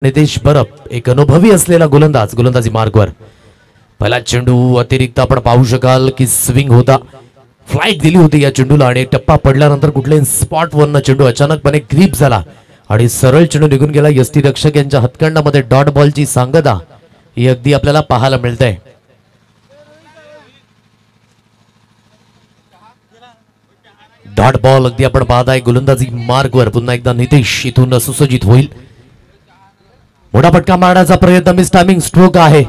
नितेश बरप एक अनुभवी असलेला गोलंदाज गोलंदाजी मार्गवर पहिला चेंडू अतिरिक्त आपण पाहू शकाल की स्विंग होता फ्लाइट दिली होती या चेंडूला आणि टप्पा पडल्यानंतर कुठल्याही स्पॉट वरनं चेंडू अचानकपणे ग्रीप झाला आणि सरळ चेंडू निघून गेला यष्टीरक्षक यांच्या हातखंडामध्ये डॉट बॉलची सांगता ही अगदी आपल्याला पाहायला मिळते डॉट बॉल अगदी आपण पाहताय गोलंदाजी मार्गवर पुन्हा एकदा नितेश इथून सुसज्जित होईल मोठा फटका मारण्याचा प्रयत्न मिस टायमिंग स्ट्रोक आहे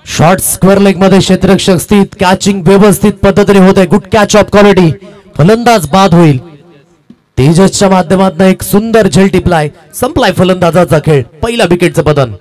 शॉर्ट स्क्वेअर लेग मध्ये क्षेत्ररक्षक स्थित कॅचिंग व्यवस्थित पद्धतीने होत आहे गुड कॅच ऑफ क्वालिटी फलंदाज बाद होईल तेजसच्या माध्यमातून एक सुंदर झेल टिपलाय संपलाय फलंदाजाचा खेळ पहिला विकेटचं पतन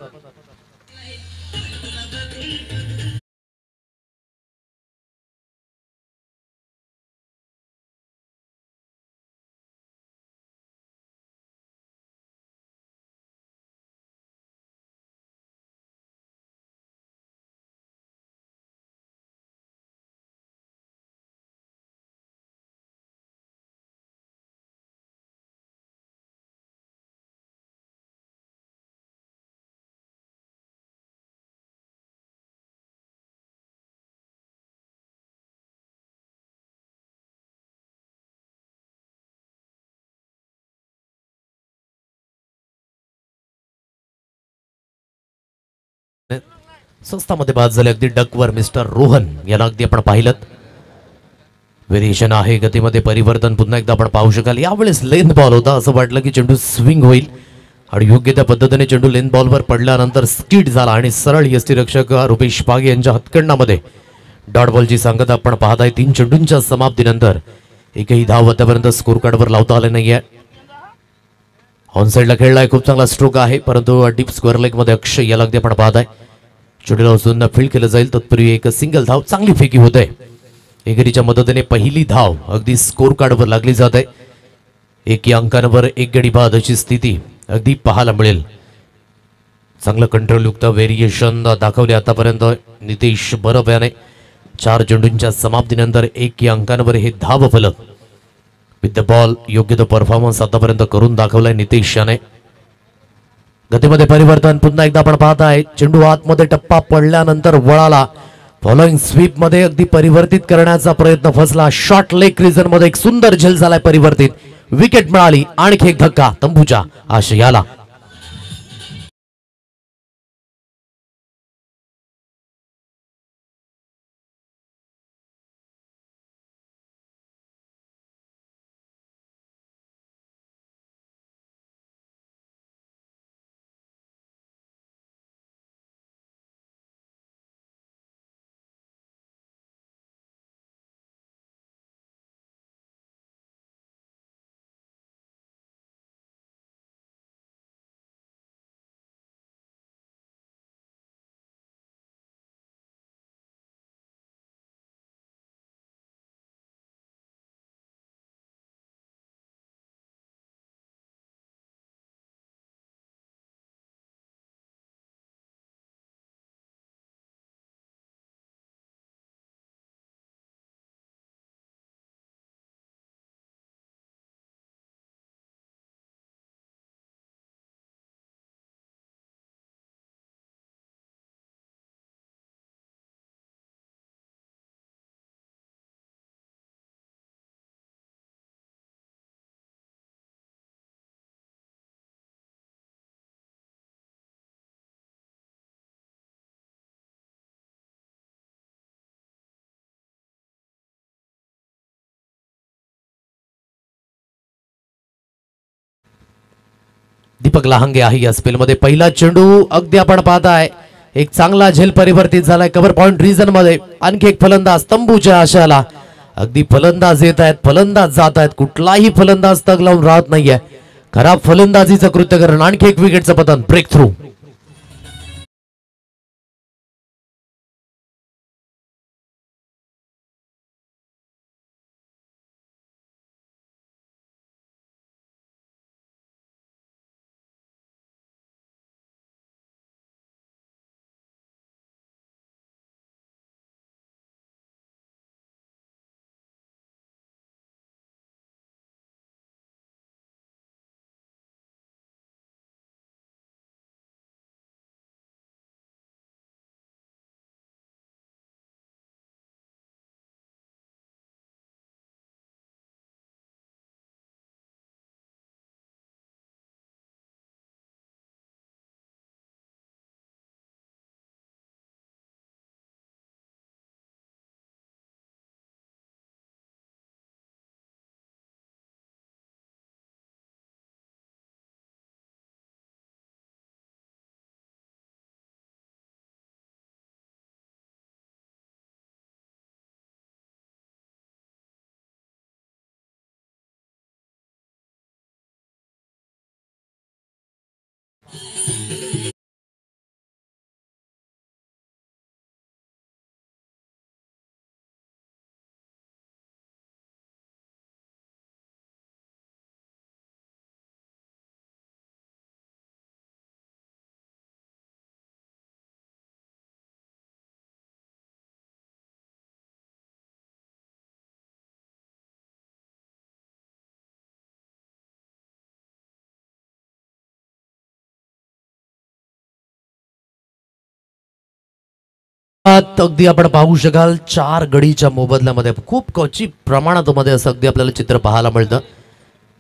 स्वस्तामध्ये बाद झाले अगदी डकवर मिस्टर रोहन याला अगदी आपण पाहिलं व्हेरिएशन आहे गतीमध्ये परिवर्तन पुन्हा एकदा आपण पाहू शकाल यावेळेस लेंथ बॉल होता असं वाटलं की चेंडू स्विंग होईल आणि योग्य त्या पद्धतीने चेंडू लेंथ बॉलवर पडल्यानंतर स्किड झाला आणि सरळ यष्टीरक्षक रुपेश पागे यांच्या हातखंडामध्ये डॉट बॉलची सांगता आपण पाहताय 3 चेंडूंच्या समाप्तीनंतर एकही धाव आतापर्यंत स्कोर कार्डवर लावता आले नाहीये ऑन साइडला खेळलाय खूप चांगला स्ट्रोक आहे परंतु डीप स्क्वेअर लेग मध्ये अक्षय याला अगदी आपण पाहताय चेंडूला उचलून फील्ड केलं जाईल तत्पूर्वी एक सिंगल धाव चांगली फेकी होते एकेरीच्या मदतीने पहिली धाव अगदी स्कोर कार्डवर लागली जाते एकी अंकांवर एक गडी बाद अशी स्थिती अगदी पाहायला मिळेल चांगलं कंट्रोलयुक्त व्हेरिएशन दाखवले आतापर्यंत नितेश बरप याने 4 चेंडूंच्या समाप्तीनंतर एकी अंकांवर हे धाव फलक विथ द बॉल योग्य तो परफॉर्मन्स आतापर्यंत करून दाखवलाय नितेश याने गतीमध्ये परिवर्तन पुन्हा एकदा आपण पाहताय चेंडू आतमध्ये टप्पा पडल्यानंतर वळाला फॉलोइंग स्वीप मध्ये अगदी परिवर्तित करण्याचा प्रयत्न फसला शॉर्ट लेग रिजन मध्ये एक सुंदर झेल झालाय परिवर्तित विकेट मिळाली आणखी एक धक्का तंबूच्या आशयाला दीपक लहांगे आहे या स्पेलमध्ये पहिला चेंडू अगदी आपण पाहताय एक चांगला झेल परिवर्तित झालाय कव्हर पॉइंट रिजन मध्ये आणखी एक फलंदाज तंबूच्या आशाला अगदी फलंदाज येत आहेत फलंदाज जात आहेत कुठलाही फलंदाज तग लावून राहत नाहीये खराब फलंदाजीचं कृत्य करण आणखी एक विकेटचं पतन ब्रेक थ्रू अगदी आपण पाहू शकाल 4 गडीच्या मोबदल्यामध्ये खूप कमी प्रमाणात मध्ये असं अगदी आपल्याला चित्र पाहायला मिळतं,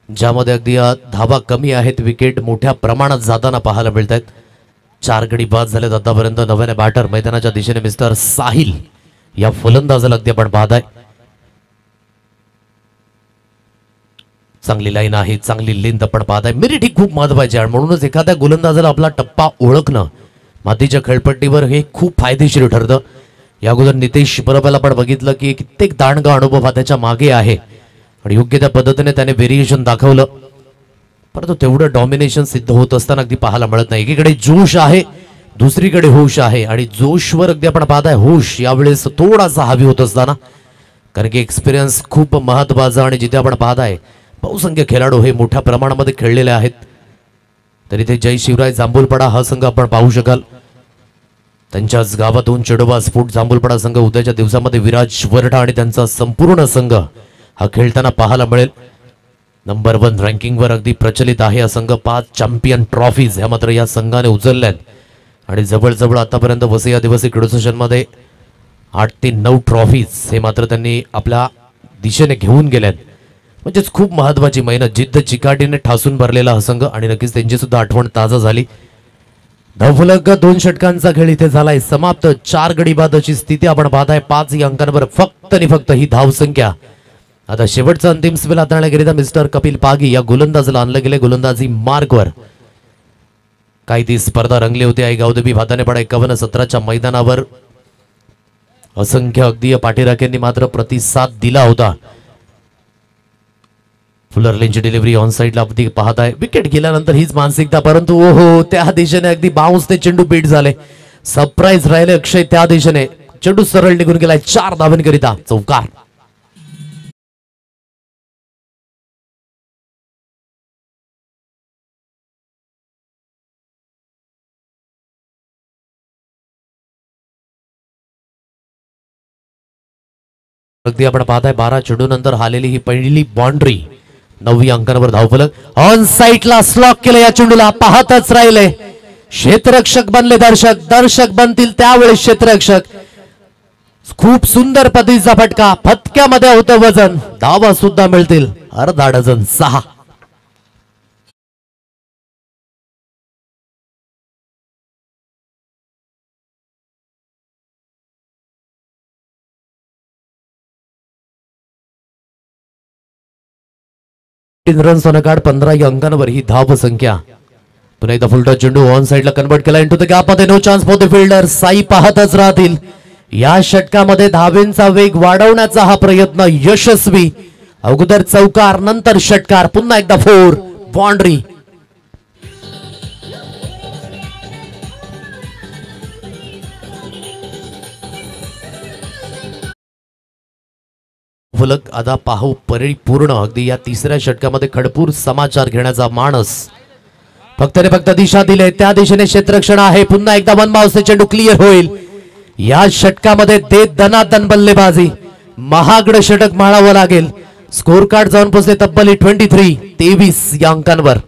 ज्यामध्ये अगदी धावा कमी आहेत, विकेट मोठ्या प्रमाणात जाताना पाहायला मिळत आहेत. 4 गडी बाद झालेत आतापर्यंत. नव्याने बॅटर मैदानाच्या दिशेने मिस्टर साहिल या फलंदाजाला अगदी आपण पाहताय. चांगली लाईन आहे, चांगली लेंथ आपण पाहताय. मेरिट ही खूप महत्वाची आहे, म्हणूनच एखाद्या गोलंदाजाला आपला टप्पा ओळखणं मातीच्या खेळपट्टीवर हे खूप फायदेशीर ठरतं. या अगोदर नितेश बरोबर आपण बघितलं की कित्येक दांडगा अनुभव हा त्याच्या मागे आहे आणि योग्य त्या पद्धतीने त्याने व्हेरिएशन दाखवलं, परंतु तेवढं डॉमिनेशन सिद्ध होत असताना अगदी पाहायला मिळत नाही. एकीकडे जोश आहे, दुसरीकडे होश आहे आणि जोशवर अगदी आपण पाहताय होश यावेळेस थोडासा हावी होत असताना, कारण की एक्सपिरियन्स खूप महत्वाचा आणि जिथे आपण पाहताय बहुसंख्य खेळाडू हे मोठ्या प्रमाणामध्ये खेळलेले आहेत. तरी ते जय शिवराय जांभूलपाडा हा संघ आपण पाहू शकाल, त्यांच्याच गावातून चेडोबा स्फोट जांभूलपाडा संघ उद्याच्या दिवसामध्ये विराज वरठा आणि त्यांचा संपूर्ण संघ हा खेळताना पाहायला मिळेल. नंबर 1 रँकिंगवर अगदी प्रचलित आहे हा संघ. 5 चॅम्पियन ट्रॉफीज ह्या मात्र या संघाने उचलल्यात आणि जवळजवळ आतापर्यंत वसई आदिवासी क्रीडा सेशनमध्ये 8 ते 9 ट्रॉफीज हे मात्र त्यांनी आपल्या दिशेने घेऊन गेल्यात. म्हणजेच खूप महत्वाची मेहनत, जिद्द, चिकाटीने ठासून भरलेला हा संघ आणि नक्कीच त्यांची सुद्धा आठवण ताजा झाली. धावफलक 2 षटकांचा खेळ इथे झालाय समाप्त. 4 गडी बाद अशी स्थिती आपण पाहताय. 5 अंकांवर फक्त आणि फक्त ही धाव संख्या. आता शेवटचा अंतिम स्पेल हाताळण्याकरिता मिस्टर कपिल पागी या गोलंदाजाला आणलं गेले गोलंदाजी मार्कवर. काही ती स्पर्धा रंगली होती. आई गावदेवी भातानेपाडा 51-17च्या मैदानावर असंख्य अगदी पाठीराख्यांनी मात्र प्रतिसाद दिला होता. फुलरलेनची डिलिव्हरी ऑन साइडला अगदी पाहताय. विकेट गेल्यानंतर हीच मानसिकता, परंतु ओहो त्या दिशेने अगदी बाउन्स ते चेंडू बीट झाले. सरप्राईज राहिले अक्षय त्या दिशेने. चेंडू सरळ निघून गेलाय 4 धावांकरिता. चौकार. अगदी आपण पाहताय 12 चेंडू नंतर हालेली ही पहिली बाउंड्री. 9 अंकांवर धावफलक. ऑन साइडला स्लॉक केलं या चेंडूला. पाहतच राहिले. क्षेत्ररक्षक बनले दर्शक, दर्शक बनतील त्यावेळेस क्षेत्ररक्षक. खूप सुंदर पद्धतीचा फटका. फटक्यामध्ये होतं वजन. धावा सुद्धा मिळतील अर्धा डझन 6. Runs on card. 15 अंकांवर ही धाव संख्या. पुन्हा एकदा फुलटॉस चेंडू ऑन साइडला कन्वर्ट केला इनटू द गॅप मध्ये. No chance for the fielder. Sai पाहतच राहतील. या षटकामध्ये धावेंचा वेग वाढवण्याचा हा प्रयत्न यशस्वी. अगोदर चौकार नंतर षटकार. पुन्हा एकदा 4 बाउंड्री. फलक आता पाहू परिपूर्ण. अगदी या तिसऱ्या षटकामध्ये खडपूर समाचार घेण्याचा मानस. फक्त रे फक्त दिशा दिले त्या दिशेने क्षेत्ररक्षण आहे. पुन्हा एकदा वन बाउन्सचे चेंडू क्लिअर होईल. या षटकामध्ये दे दनादन बल्लेबाजी. महागड षटक मारावं लागेल. स्कोर कार्ड जाऊन पोहोचले तब्बल 23 या अंकांवर.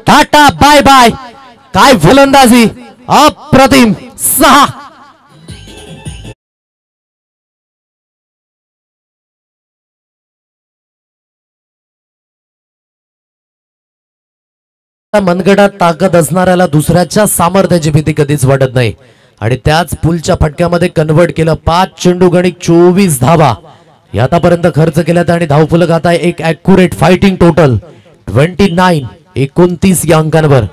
Tata bye bye. काय फलंदाजी अप्रतिम. 6. मनगडात ताकद असणाऱ्याला दुसऱ्याच्या सामर्थ्याची भीती कधीच वाटत नाही. आणि त्याच पुलच्या फटक्यामध्ये कन्वर्ट केलं. 5 चेंडू गणिक 24 धावा या आतापर्यंत खर्च केल्यात आणि धावफलक आता एक ॲक्युरेट फायटिंग टोटल 29 या अंकांवर.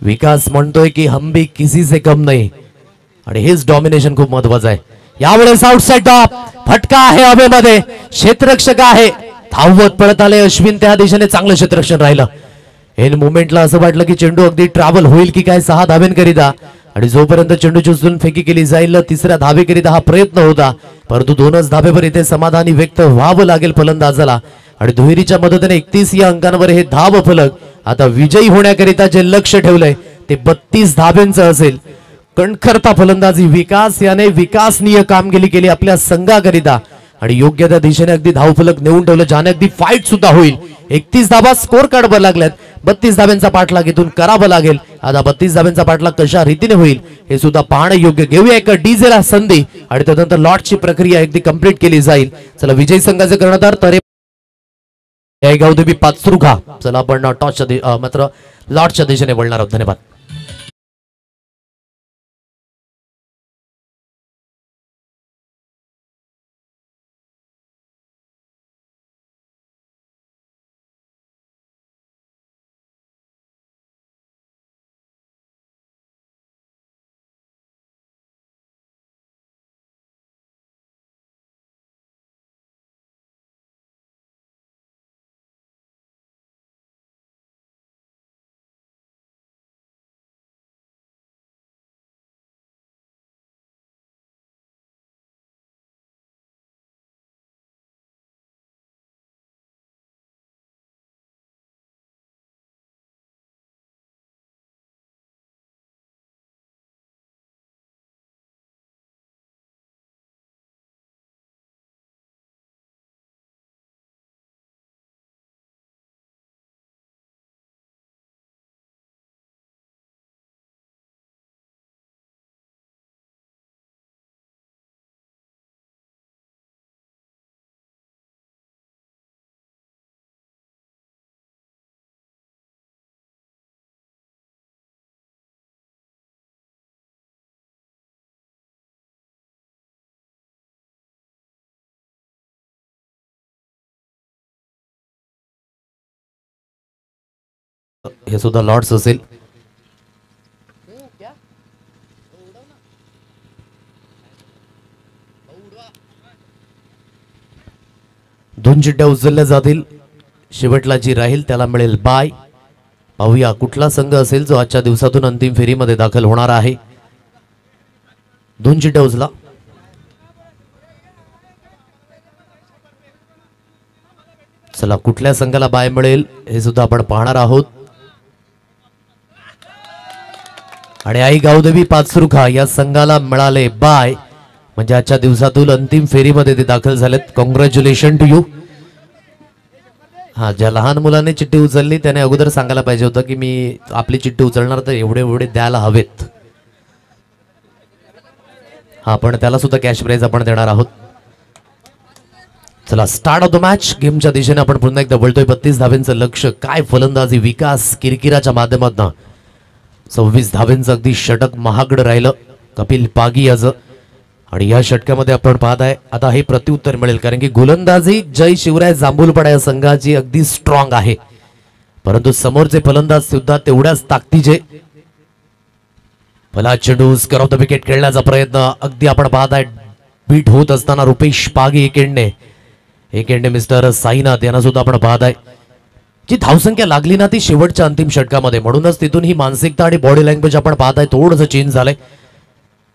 विकास म्हणतोय की हम भी किसी से कम नाही आणि हेच डॉमिनेशन खूप महत्वाचं आहे. यावेळेस आउटसाइड टॉप फटका आहे हवेमध्ये, क्षेत्ररक्षक आहे, धावत पळत आले अश्विन त्या दिशेने, चांगलं क्षेत्ररक्षण राहिलं. एन मुमेंटला असं वाटलं की चेंडू अगदी ट्रॅव्हल होईल की काय 6 धाब्यांकरिता, आणि जोपर्यंत चेंडूची उचलून फेकी केली जाईल तिसऱ्या धावेकरिता हा प्रयत्न होता, परंतु 2च धाबेवर इथे समाधानी व्यक्त व्हावं लागेल फलंदाजाला. आणि दुहेरीच्या मदतीने 31 या अंकांवर हे धाव फलक आता विजयी होण्याकरिता जे लक्ष ठेवलंय ते 32 धाब्यांचं असेल. कणखरता फलंदाजी विकास याने विकासनीय कामगिरी केली आपल्या संघाकरिता आणि योग्य त्या दिशेने अगदी धावफलक नेऊन ठेवलं, ज्याने अगदी फाईट सुद्धा होईल. 31 धाबा स्कोर कार्डवर लागल्यात. 32 धाब्यांचा पाठलाग इथून करावा लागेल. आता 32 धाब्यांचा पाठलाग कशा रीतीने होईल हे सुद्धा पाहणं योग्य. घेऊया एक डीजेला संधी आणि त्यानंतर लॉटची प्रक्रिया अगदी कंप्लीट केली जाईल. चला विजयी संघाचे कर्णधार तरे गावदेवी पाचरुखा. चला आपण टॉसच्या मात्र लॉटच्या दिशेने वळणार आहोत. धन्यवाद. हे सुद्धा लॉट्स असेल. दोन चिठ्ठ्या उचलल्या जातील. शेवटला जी राहील त्याला मिळेल बाय. पाहूया कुठला संघ असेल जो आजच्या दिवसातून अंतिम फेरीमध्ये दाखल होणार आहे. 2 चिठ्ठ्या उचला. चला कुठल्या संघाला बाय मिळेल हे सुद्धा आपण पाहणार आहोत. आणि आई गावदेवी पाचरुखा या संघाला मिळाले बाय, म्हणजे आजच्या दिवसातून अंतिम फेरीमध्ये ते दाखल झालेत. Congratulation to you. हा, ज्या लहान मुलाने चिठ्ठी उचलली त्याने अगोदर सांगायला पाहिजे होतं की मी आपली चिठ्ठी उचलणार तर एवढे एवढे द्यायला हवेत. हा, पण त्याला सुद्धा कॅश प्राइज आपण देणार आहोत. चला स्टार्ट ऑफ द मॅच. गेमच्या दिशेने आपण पुन्हा एकदा वळतोय. 32 धाब्यांचं लक्ष. काय फलंदाजी विकास किरकिराच्या माध्यमातून 26 धाब्यांचं अगदी षटक महागड राहिलं कपिल पागी याचं. आणि या षटकामध्ये आपण पाहत आहे आता हे प्रत्युत्तर मिळेल, कारण की गोलंदाजी जय शिवराय जांभूलपाडा या संघाची अगदी स्ट्रॉंग आहे, परंतु समोरचे फलंदाज सुद्धा तेवढ्याच ताकदीचे. फला चेंडू स्कर ऑफ द विकेट खेळण्याचा प्रयत्न अगदी आपण पाहत आहे बीट होत असताना रुपेश पागी एकेंडे मिस्टर साईनाथ यांना सुद्धा आपण पाहत आहे. जी धावसंख्या लागली ना ती शेवटच्या अंतिम षटकामध्ये, म्हणूनच तिथून ही मानसिकता आणि बॉडी लँग्वेज आपण पाहत आहे थोडंसं चेंज झालंय.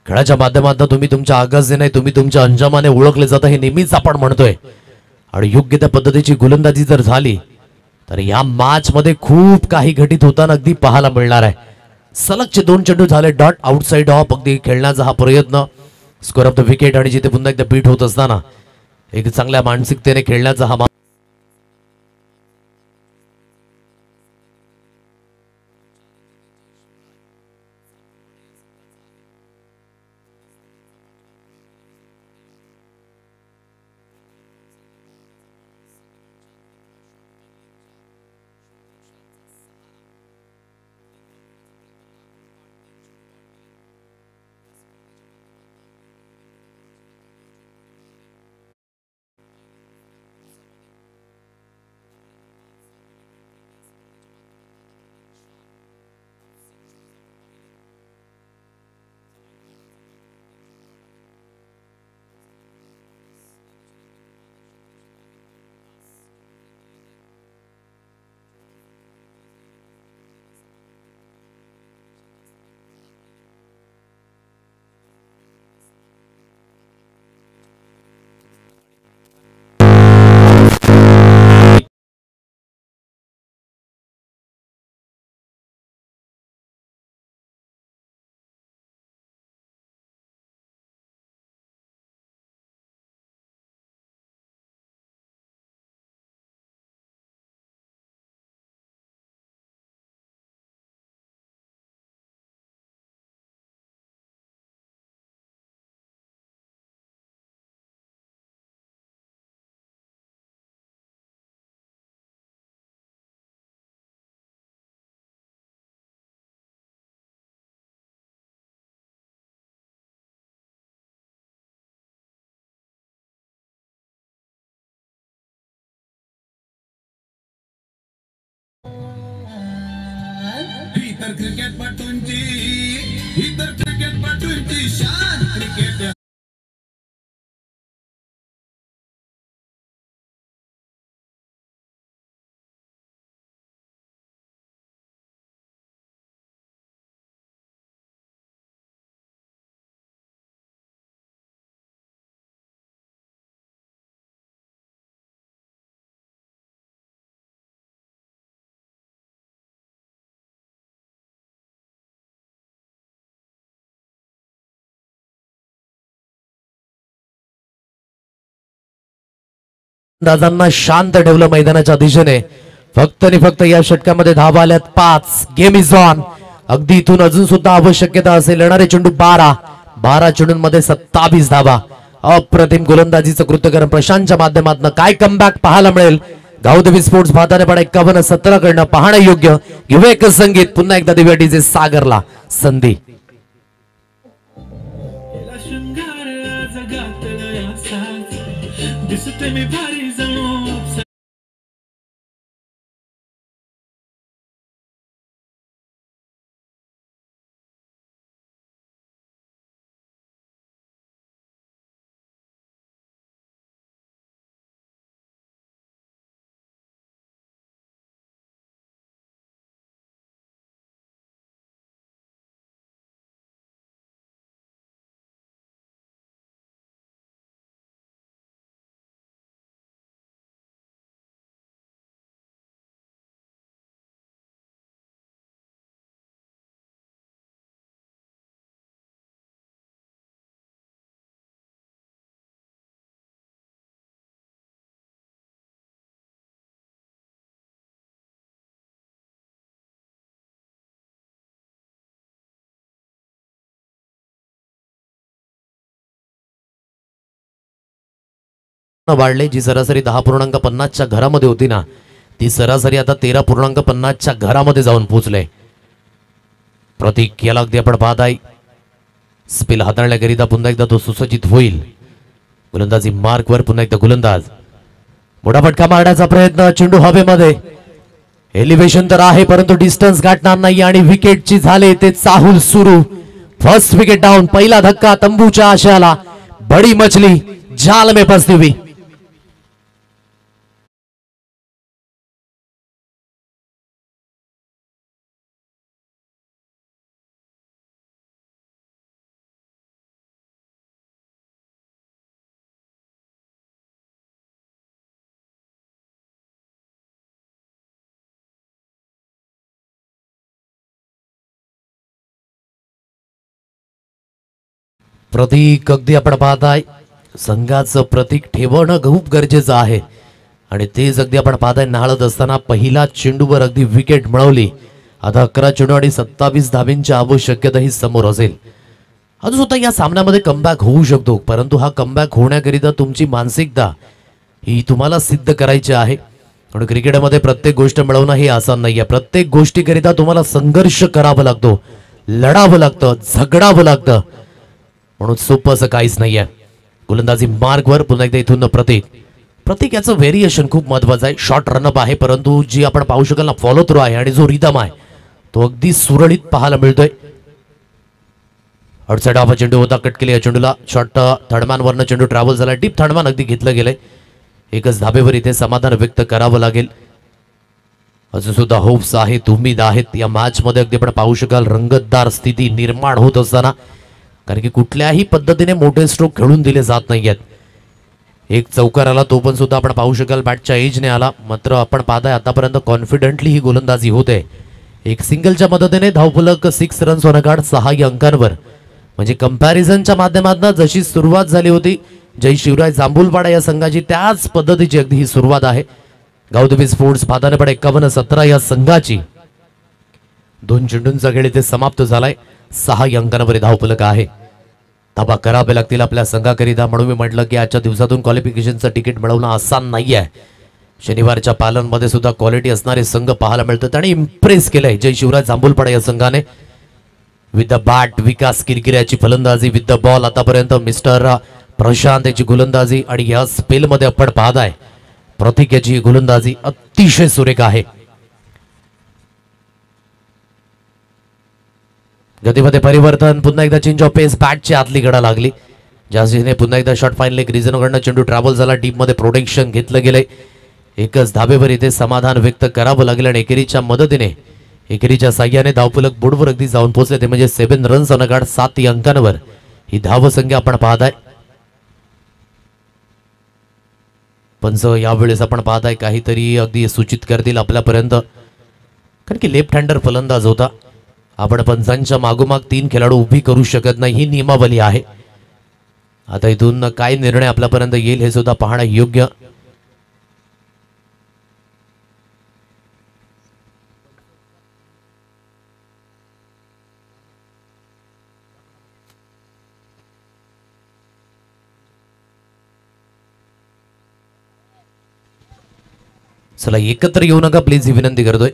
खेळाच्या माध्यमातून तुम्ही तुमच्या आगासाने तुम्ही तुमच्या अंजामाने ओळखले जाता हे नेहमीच आपण म्हणतोय. आणि योग्य त्या पद्धतीची गोलंदाजी जर झाली तर या मॅच मध्ये खूप काही घटित होताना अगदी पाहायला मिळणार आहे. सलगचे 2 चेंडू झाले डॉट आउटसाइड ऑफ. अगदी खेळण्याचा हा प्रयत्न स्कोर ऑफ द विकेट आणि जिथे पुन्हा एकदा बीट होत असताना एक चांगल्या मानसिकतेने खेळण्याचा हा तर क्रिकेटपटूंची शान क्रिकेट दादांना शांत ठेवलं मैदानाच्या दिशेने. फक्त आणि फक्त या षटकामध्ये धावा आल्यात 5. Game is on. अगदी इथून अजून सुद्धा आवश्यकता असेल. येणारे चेंडू 12 चेंडूंमध्ये 27 धावा. अप्रतिम गोलंदाजीचं कृत्यकरण प्रशांतच्या माध्यमातून. काय कमबॅक पाहायला मिळेल. गावदेवी स्पोर्ट्स भाताने पण 51-17 कडनं पाहणं योग्य. विवेक संगीत पुन्हा एकदा दिव्या डीजे सागरला संधी. वाढले. जी सरासरी 10.50च्या घरामध्ये होती ना, ती सरासरी आता 13.50च्या घरामध्ये जाऊन पोहोचले. प्रतीक याला अगदी आपण पाहत आहे. स्पेल हाताळण्याकरिता पुन्हा एकदा तो सुसज्जित होईल. गोलंदाजी मार्कवर पुन्हा एकदा गोलंदाज. मोठा फटका मारण्याचा प्रयत्न. चेंडू हवेमध्ये. एलिव्हेशन तर आहे परंतु डिस्टन्स गाठणार नाही आणि विकेटची झाले ते चाहूल सुरू. First wicket down. पहिला धक्का तंबूच्या आशयाला. बडी मछली जाल में फंसी हुई. प्रतीक अगदी आपण पाहताय. संघाचं प्रतीक ठेवणं खूप गरजेचं आहे आणि तेच अगदी आपण पाहताय. नाळत असताना पहिला चेंडूवर अगदी विकेट मिळवली. आता 11 चेंडू आणि 27 धाबींची आवश्यकता ही समोर असेल. अजून सुद्धा या सामन्यामध्ये कमबॅक होऊ शकतो परंतु हा कमबॅक होण्याकरिता तुमची मानसिकता ही तुम्हाला सिद्ध करायची आहे. आणि क्रिकेटमध्ये प्रत्येक गोष्ट मिळवणं हे आसान नाहीये. प्रत्येक गोष्टीकरिता तुम्हाला संघर्ष करावा लागतो. लढावं लागतं. झगडावं लागतं. म्हणून सोपं असं काहीच नाहीये. गोलंदाजी मार्कवर पुन्हा एकदा इथून प्रतीक याचं व्हेरिएशन खूप महत्वाचं आहे. शॉर्ट रनअप आहे परंतु जी आपण पाहू शकाल ना फॉलो थ्रू आहे आणि जो रिदम आहे तो अगदी सुरळीत पाहायला मिळतोय. आउटसाइड ऑफ चेंडू होता. कट केले चेंडूला. शॉर्ट थर्डमॅन वरनं चेंडू ट्रॅव्हल झाला. डीप थर्डमॅन अगदी घेतलं गेलंय. एकच धाबेवर इथे समाधान व्यक्त करावं लागेल. अजून सुद्धा होप्स आहेत. उमेद आहेत. या मॅच मध्ये अगदी आपण पाहू शकाल रंगतदार स्थिती निर्माण होत असताना. कारण की कुठल्याही पद्धतीने मोठे स्ट्रोक खेळून दिले जात नाहीयेत. एक चौकार आला तो पण सुद्धा आपण पाहू शकाल बॅटच्या एजने आला. मात्र आपण पाहताय आतापर्यंत कॉन्फिडेंटली ही गोलंदाजी होते. एक सिंगलच्या मदतीने धावफलक 6 रन्स होण्याकाळ 6 अंकांवर. म्हणजे कंपॅरिझनच्या माध्यमातून जशी सुरुवात झाली होती जय शिवराय जांभूलपाडा या संघाची त्याच पद्धतीची अगदी ही सुरुवात आहे. गावदेवी स्पोर्ट्स भाताने पण 51-17 या संघाची. 2 चेंडूंचा खेळ इथे समाप्त झालाय. 6 अंकांवर धावफलक आहे. धाबा करावे लागतील आपल्या संघाकरिता. म्हणून मी म्हटलं की आजच्या दिवसातून क्वालिफिकेशनचं तिकीट मिळवणं आसान नाहीये. शनिवारच्या पालनमध्ये सुद्धा क्वालिटी असणारे संघ पाहायला मिळतात आणि इम्प्रेस केलंय जय शिवराय जांभूलपाडा या संघाने. विथ द बॅट विकास किरकिऱ्याची फलंदाजी. विथ द बॉल आतापर्यंत मिस्टर प्रशांत याची गोलंदाजी आणि या स्पेलमध्ये आपण पाहताय प्रतीक याची गोलंदाजी अतिशय सुरेख आहे. गतीमध्ये परिवर्तन, पुन्हा एकदा चेंज ऑफ पेस, बॅटची आतली गडा लागली. जास्तीने पुन्हा एकदा शॉट फाईनल एक रिझनकडनं चेंडू ट्रॅव्हल झाला, डीप मध्ये प्रोटेक्शन घेतलं गेलंय. एकच धाबेवर इथे समाधान व्यक्त करावं लागलं आणि एकेरीच्या मदतीने, एकेरीच्या साह्याने धावफलक बोर्डवर अगदी जाऊन पोहोचले. ते म्हणजे 7 रन्स ऑन गार्ड, 7 अंकांवर ही धावसंख्या आपण पाहताय. पंच यावेळेस आपण पाहताय काहीतरी अगदी सूचित करतील आपल्यापर्यंत, कारण की लेफ्ट हँडर फलंदाज होता. आपण पंचांच्या मागोमाग 3 खेळाडू उभी करू शकत नाही, ही नियमावली आहे. आता इथून काय निर्णय आपल्यापर्यंत येईल हे सुद्धा पाहणं योग्य. चला एकत्र येऊ नका प्लीज, ही विनंती करतोय.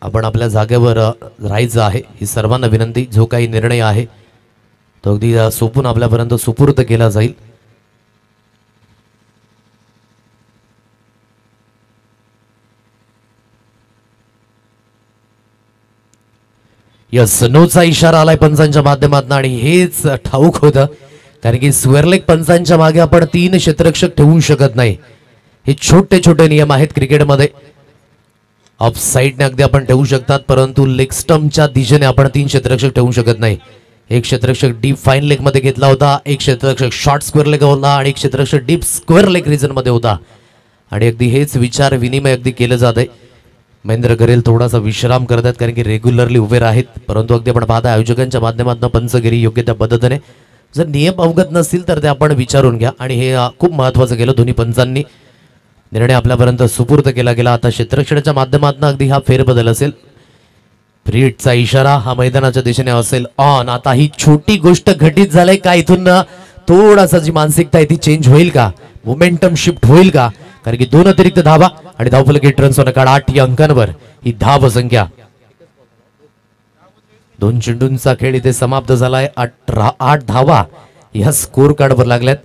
आपण आपल्या जागेवर राहायचं आहे, ही सर्वांना विनंती. जो काही निर्णय आहे तो अगदी सोपून आपल्यापर्यंत सुपूर्द केला जाईल. यस, नोचा इशारा आलाय पंचांच्या माध्यमातून आणि हेच ठाऊक होतं, कारण की स्क्वेअरलेग पंचांच्या मागे आपण 3 क्षेत्ररक्षक ठेवू शकत नाही. हे छोटे छोटे नियम आहेत क्रिकेटमध्ये. ऑफ साईडने अगदी आपण ठेवू शकतात, परंतु लेग स्टंपच्या दिशेने आपण 3 क्षेत्ररक्षक ठेवू शकत नाही. एक क्षेत्ररक्षक डीप फाईन लेग मध्ये घेतला होता, एक क्षेत्ररक्षक शॉर्ट स्क्वेअर लेग होता आणि एक क्षेत्ररक्षक डीप स्क्वेअर लेग रिजन मध्ये होता. आणि अगदी हेच विचार विनिमय अगदी केलं जात आहे. महेंद्र गरेल थोडासा विश्राम करतात, कारण की रेग्युलरली उभे आहेत. परंतु अगदी आपण पाहता आयोजकांच्या माध्यमातून पंचगिरी योग्य त्या पद्धतीने, जर नियम अवगत नसतील तर ते आपण विचारून घ्या. आणि हे खूप महत्वाचं केलं दोन्ही पंचांनी. निर्णय आपल्यापर्यंत सुपूर्द केला गेला. आता क्षेत्ररक्षणाच्या माध्यमातून अगदी हा फेरबदल असेल. फ्रीटचा इशारा हा मैदानाच्या दिशेने असेल ऑन. आता ही छोटी गोष्ट घटित झालंय का, इथून थोडासा जी मानसिकता आहे ती चेंज होईल का, मोमेंटम शिफ्ट होईल का, कारण की 2 अतिरिक्त धावा आणि धावफलक 8 रन्स होणं काढ 8 अंकांवर ही धाव संख्या. 2 चेंडूंचा खेळ इथे समाप्त झालाय. 8 धावा या स्कोर कार्डवर लागल्यात.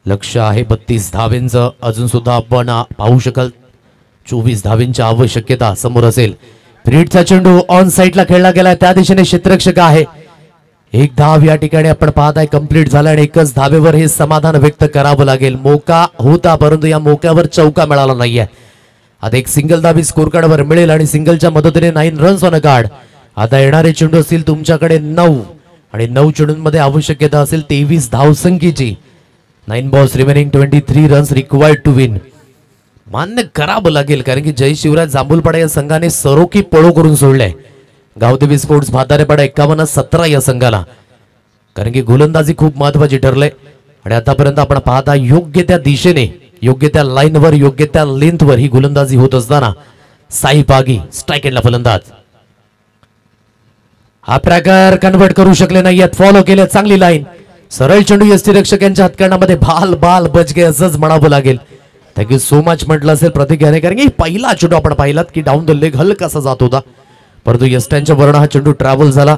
लक्ष आहे 32 धावेंचं. अजून सुद्धा आपण पाहू शकाल 24 धावेंची आवश्यकता समोर असेल. फ्रीटचा चेंडू ऑन साइडला खेळला गेलाय, त्या दिशेने क्षेत्ररक्षक आहे. एक धाव या ठिकाणी आपण पाहताय कंप्लीट झाला आणि एकच धावेवर हे समाधान व्यक्त करावं लागेल. मोका होता, परंतु या मोक्यावर चौका मिळाला नाहीये. आता एक सिंगल धाबी स्कोर कार्डवर मिळेल आणि सिंगलच्या मदतीने 9 रन्स ऑन कार्ड. आता येणारे चेंडू असतील तुमच्याकडे 9 आणि 9 चेंडूंमध्ये आवश्यकता असेल 23 धावसंख्येची. 9 balls remaining 23 runs required to win. मान्य करावं लागेल, कारण की जय शिवराज जांभूलपाडा या संघाने सरोखी पळो करून सोडले. गावदेवी स्पोर्ट्स भातारेपाडा 51-17 या संघाला, कारण की गोलंदाजी खूप महत्वाची ठरले. आणि आतापर्यंत आपण पाहता योग्य त्या दिशेने, योग्य त्या लाईनवर, योग्य त्या लेंथवर ही गोलंदाजी होत असताना साई पागी स्ट्राईक एंडला फलंदाज. हा प्रकार कन्वर्ट करू शकले नाहीयेत. फॉलो केले चांगली लाईन. सरळ चेंडू यष्टीरक्षक यांच्या हातकरणामध्ये बाल बाल बच गे असंच म्हणावं लागेल. थँक्यू सो मच म्हटलं असेल प्रतीक याने, कारण की पहिला चेंडू आपण पाहिलात की डाऊन द लेग हलकासा जात होता, परंतु यष्ट्यांच्या वर्ण हा चेंडू ट्रॅव्हल झाला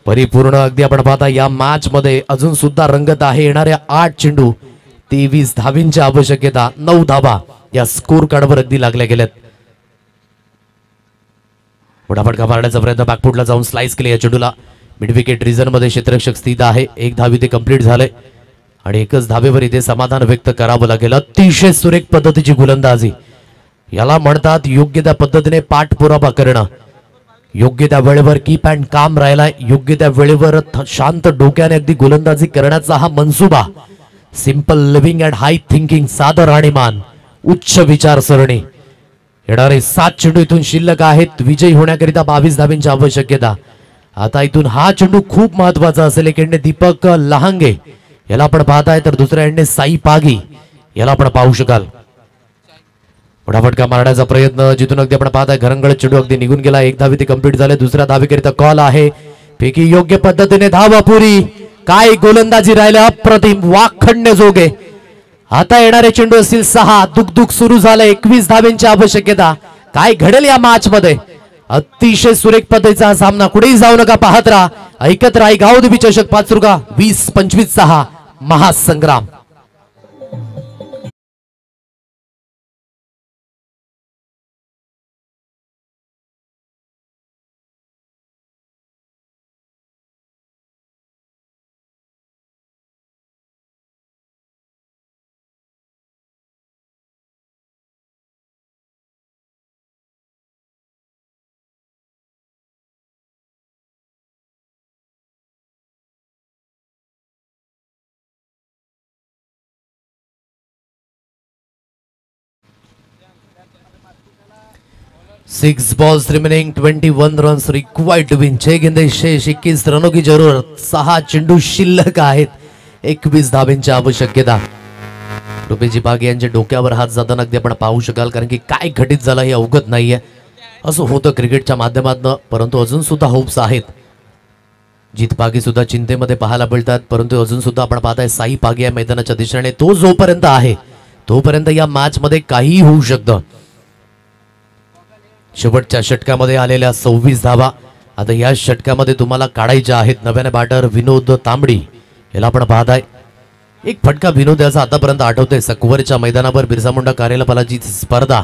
परिपूर्ण. अगदी आपण पाहता या मॅच मध्ये अजून सुद्धा रंगत आहे. येणाऱ्या 8 चेंडू 23 धावींची आवश्यकता, 9 धावा या स्कोर कार्डवर अगदी लागल्या गेल्यात. फटाफट मारण्याचा प्रयत्न, बॅकफुटला जाऊन स्लाइस केले या चेंडूला. मिड विकेट रिझन मध्ये क्षेत्ररक्षक स्थित आहे. एक धावी ते कंप्लीट झाले आणि एकच धावेवर इथे समाधान व्यक्त करावं लागेल. अतिशय सुरेख पद्धतीची गोलंदाजी, याला म्हणतात योग्य त्या पद्धतीने पाठपुरावा करणं, योग्य त्या वेळेवर कीप अँड काम राहिलाय, योग्य त्या वेळेवर शांत डोक्याने अगदी गोलंदाजी करण्याचा हा मनसुबा. Simple living and high thinking, सादर राहणीमान, उच्च विचारसरणी. येणारे 7 चेंडू इथून शिल्लक आहेत. विजयी होण्याकरिता 22 धावींची आवश्यकता. आता इथून हा चेंडू खूप महत्वाचा असेल. एक एंडने दीपक लहांगे याला आपण पाहताय, तर दुसऱ्या एंडने साई पागी याला आपण पाहू शकाल. फटाफटका मारण्याचा प्रयत्न, जिथून अगदी आपण पाहताय घरंगळत चेंडू अगदी निघून गेला. एक धावी ते कंप्लीट झाले. दुसऱ्या धावेकरिता कॉल आहे. पैकी योग्य पद्धतीने धाव अपुरी. काय गोलंदाजी राहिले, अप्रतिम, वाखण्य जोगे. आता येणारे चेंडू असतील 6. दुख सुरू झालं. 21 धावेंची आवश्यकता. काय घडेल या मॅच मध्ये? अतिशय सुरेख पद्धतीचा हा सामना. कुठेही जाऊ नका, पाहत राहा, ऐकत राहा. गावदेवी चषक पाचरुगा 20-25 महासंग्राम. 6 balls remaining, 21 runs required to win. 6 गेंदे शेष, 21 रनों की जरूरत. 6 चेंडू शिल्लक आहेत. 21 धाब्यांची आवश्यकता. रुपेजी बागे यांच्या डोक्यावर हात जाताना अगदी आपण पाहू शकाल, कारण की काय घटित झालं हे अवगत नाहीये. असं होतं क्रिकेटच्या माध्यमातून, परंतु अजून सुद्धा होप्स आहेत. जीत पागे सुद्धा चिंतेमध्ये पाहायला मिळतात, परंतु अजून सुद्धा आपण पाहताय साई पागे या मैदानाच्या दिशेने. तो जोपर्यंत आहे तोपर्यंत या मॅच मध्ये काहीही होऊ शकतं. शेवटच्या षटकामध्ये आलेल्या 26 धावा आता या षटकामध्ये तुम्हाला काढायच्या आहेत. नव्याने बॅटर विनोद तांबडी याला आपण पाहताय. एक फटका विनोद याचा आतापर्यंत आठवतोय. सकवरच्या मैदानावर बिरसा मुंडा कार्यालपालाची स्पर्धा,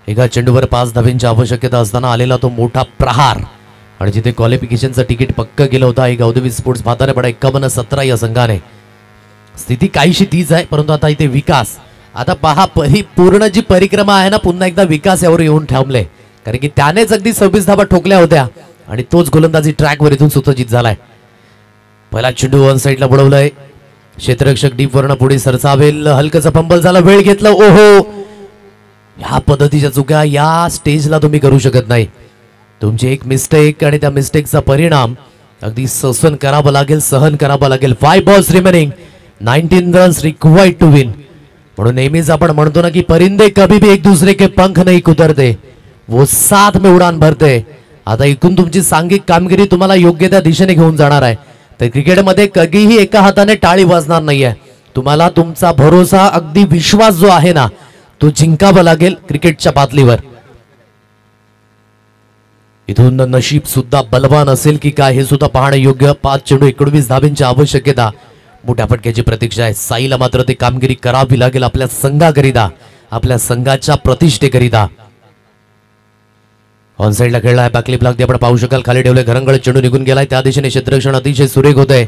एका चेंडूवर 5 धाब्यांची आवश्यकता असताना आलेला तो मोठा प्रहार, आणि जिथे क्वालिफिकेशनचं तिकीट पक्क केलं होतं. एक गौदेवी स्पोर्ट्स भाताने पडा 51-17 या संघाने. स्थिती काहीशी तीच आहे, परंतु आता इथे विकास. आता पहा पूर्ण जी परिक्रमा आहे ना, पुन्हा एकदा विकास यावर येऊन थांबले, कारण की त्यानेच अगदी 26 धाबा ठोकल्या होत्या आणि तोच गोलंदाजी ट्रॅकवर इथून सुतजित झालाय. पहिला चेंडू वन साईडला बुडवलाय. क्षेत्ररक्षक डीप वरनं पुढे सरसावेल. हलकसा फंबल झाला, वेळ घेतला. ओहो, ह्या पद्धतीच्या चुका या स्टेजला तुम्ही करू शकत नाही. तुमची एक मिस्टेक आणि त्या मिस्टेकचा परिणाम अगदी सहन करावा लागेल. 5 balls remaining, 19 runs required to win. म्हणून नेहमीच आपण म्हणतो ना की परिंदे कभी भी एक दूसरे के पंख नहीं कुतरते, वो साथ में उडान भरते. आता इथून तुमची सांघिक कामगिरी तुम्हाला योग्य त्या दिशेने घेऊन जाणार आहे. तर क्रिकेटमध्ये कधीही एका हाताने टाळी वाजणार नाहीये. तुम्हाला तुमचा भरोसा, अगदी विश्वास जो आहे ना, तो जिंकावा लागेल क्रिकेटच्या पातळीवर. इथून नशीब सुद्धा बलवान असेल की काय हे सुद्धा पाहणं योग्य. 5 चेंडू 19 धाब्यांची आवश्यकता. मोठ्या फटक्याची प्रतीक्षा आहे. साईला मात्र ते कामगिरी करावी लागेल आपल्या संघाकरिता, आपल्या संघाच्या प्रतिष्ठेकरिता. ऑन साईडला खेळला आहे. बॅकलिप लागते, आपण पाहू शकाल. खाली ठेवले, घरंगळ चेंडू निघून गेलाय. त्या दिशेने क्षेत्ररक्षण अतिशय सुरेख होते.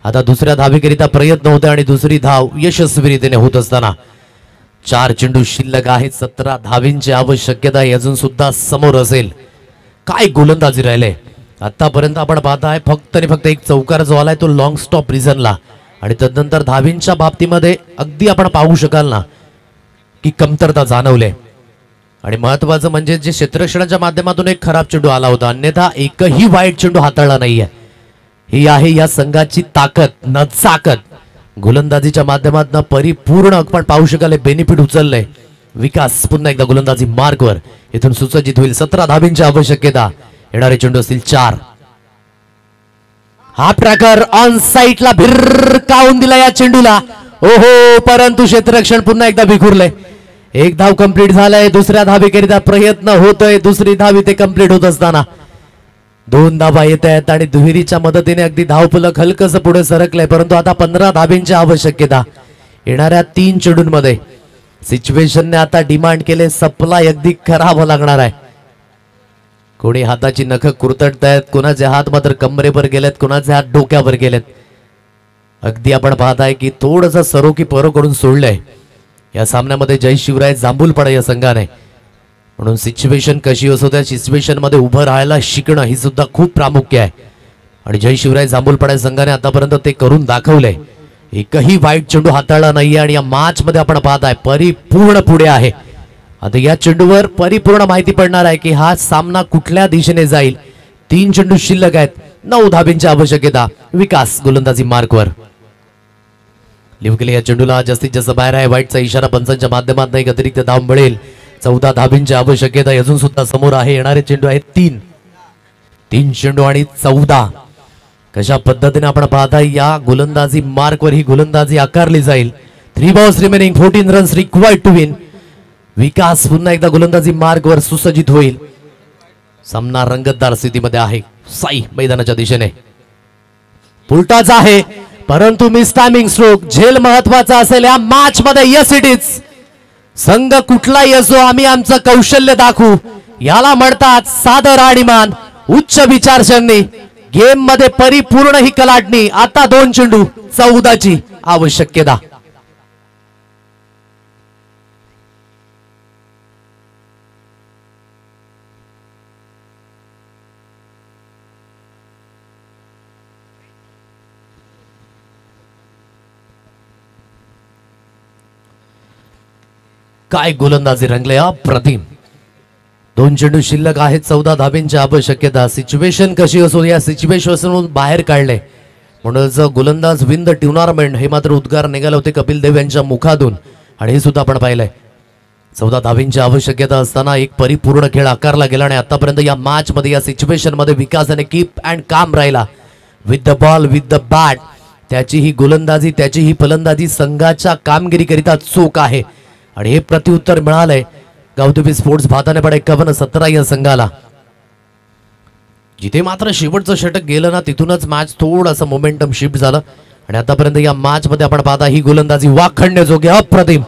आता दुसऱ्या धावेकरिता प्रयत्न होते आणि दुसरी धाव यशस्वीरित्याने होत असताना 4 चेंडू शिल्लक आहेत. 17 धावींची आवश्यकता अजून सुद्धा समोर असेल. काय गोलंदाजी राहिले आतापर्यंत. आपण पाहताय फक्त आणि फक्त एक चौकार जो आलाय तो लॉंग स्टॉप रिझनला, आणि तदनंतर धावींच्या बाबतीमध्ये अगदी आपण पाहू शकाल ना की कमतरता जाणवले. आणि महत्वाचं म्हणजे जे क्षेत्ररक्षणाच्या माध्यमातून एक खराब चेंडू आला होता, अन्यथा एकही वाईट चेंडू हाताळला नाहीये. ही आहे या संघाची ताकद, नचाकद. गोलंदाजीच्या माध्यमातून परिपूर्ण आपण पाहू शकाल बेनिफिट उचललंय. विकास पुन्हा एकदा गोलंदाजी मार्कवर इथून सुसज्जित होईल. 17 धाबींची आवश्यकता. येणारे चेंडू असतील 4. हा ट्रॅकर ऑन साईडला भिरकावून दिला या चेंडूला. ओहो, परंतु क्षेत्ररक्षण पुन्हा एकदा विखुरले. एक धाव कंप्लीट झालाय. दुसऱ्या धावेकरिता प्रयत्न होतोय. दुसरी धाव इथे कंप्लीट होत असताना 2 धावा येत आहेत आणि दुहेरीच्या मदतीने अगदी धावफलक हलकस पुढे सरकलंय. परंतु आता 15 धाबींची आवश्यकता. येणाऱ्या 3 चेंडूंमध्ये सिच्युएशनने आता डिमांड केले सप्लाय अगदी करावं लागणार आहे. कोणी हाताची नख कुरतडतायत, कोणाचे हात मात्र कमरेवर गेलेत, कोणाचे हात डोक्यावर गेलेत. अगदी आपण पाहताय की थोडस सरो की परो करून सोडलंय. या सामन्यामध्ये जय शिवराय जांभूलपाडा या संघाने. म्हणून सिच्युएशन कशी असो त्या सिच्युएशन मध्ये उभं राहायला शिकणं ही सुद्धा खूप प्रामुख्य आहे. आणि जय शिवराय जांभूलपाडा संघाने आतापर्यंत ते करून दाखवलंय. एकही वाईट चेंडू हाताळला नाहीये आणि या मॅच मध्ये आपण पाहताय परिपूर्ण पुढे आहे. आता या चेंडूवर परिपूर्ण माहिती पडणार आहे की हा सामना कुठल्या दिशेने जाईल. 3 चेंडू शिल्लक आहेत. 9 धाबींची आवश्यकता. विकास गोलंदाजी मार्कवर. लिव्ह केले या चेंडूला, जास्तीत जास्त बाहेर आहे. वाईटचा इशारा पंचांच्या माध्यमातून एक अतिरिक्त धाव मिळेल. 14 धाबींची आवश्यकता अजून सुद्धा समोर आहे. येणारे चेंडू आहेत 3 चेंडू आणि 14. कशा पद्धतीने आपण पाहताय या गोलंदाजी मार्कवर ही गोलंदाजी आकारली जाईल. 3 balls remaining, 14 runs required to win. विकास पुन्हा एकदा गोलंदाजी मार्कवर सुसज्जित होईल. सामना रंगतदार स्थितीमध्ये आहे. साई मैदानाच्या दिशेने उलटाच आहे, परंतु मिस टायमिंग स्ट्रोक. झेल महत्वाचा असेल या मॅच मध्ये. Yes it is. संघ कुठलाही असो, आम्ही आमचं कौशल्य दाखवू. याला म्हणतात सादर आणि मान, उच्च विचारसरणी. गेम मध्ये परिपूर्ण ही कलाटणी. आता 2 चेंडू 14ची आवश्यकता. काय गोलंदाजी रंगले अप्रतिम. 2 चेंडू शिल्लक आहेत, 14 धाबींची आवश्यकता. सिच्युएशन कशी असो या सिच्युएशन बाहेर काढले म्हणूनच गोलंदाज विन द टुर्नामेंट हे मात्र उद्गार निघाले होते कपिल देव यांच्या मुखातून आणि हे सुद्धा आपण पाहिलंय. 14 धाबींची आवश्यकता असताना एक परिपूर्ण खेळ आकारला गेला आणि आतापर्यंत या मॅच मध्ये या सिच्युएशन मध्ये विकासाने कीप अँड काम राहिला. With the ball with the bat त्याची ही गोलंदाजी त्याची ही फलंदाजी संघाच्या कामगिरीकरिता चूक आहे आणि हे प्रत्युत्तर मिळालंय गावदेवी स्पोर्ट्स भाताने पण 51-17 या संघाला. जिथे मात्र शेवटचं षटक गेलं ना तिथूनच मॅच थोडासा मोमेंटम शिफ्ट झालं आणि आतापर्यंत या मॅच मध्ये आपण पाहता ही गोलंदाजी वाखण्याजोगी अप्रतिम.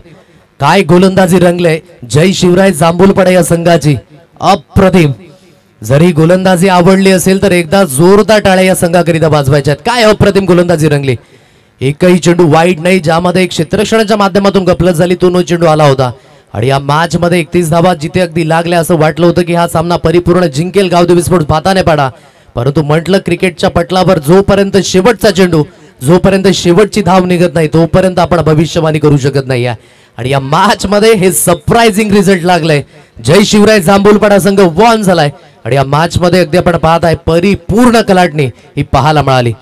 काय गोलंदाजी रंगले जय शिवराय जांभूलपाडा या संघाची, अप्रतिम. जरी गोलंदाजी आवडली असेल तर एकदा जोरदार टाळ्या या संघाकरिता वाजवायच्या आहेत. काय अप्रतिम गोलंदाजी रंगली. एकही चेंडू वाईट नाही ज्यामध्ये एक क्षेत्ररक्षणाच्या माध्यमातून गफलत झाली तो चेंडू आला होता आणि या मॅच मध्ये 31 धावा जिथे अगदी लागल्या असं वाटलं होतं की हा सामना परिपूर्ण जिंकेल गावदेवी स्पोर्ट्स भाताने पाडा. परंतु म्हटलं क्रिकेटच्या पटलावर जोपर्यंत शेवटचा चेंडू जोपर्यंत शेवटची धाव निघत नाही तोपर्यंत आपण भविष्यवाणी करू शकत नाही. आणि या मॅच मध्ये हे सरप्राइझिंग रिझल्ट लागले. जय शिवराय जांभूलपाडा संघ वॉन झालाय आणि या मॅच मध्ये अगदी आपण पाहत आहे परिपूर्ण कलाटणी ही पाहायला मिळाली.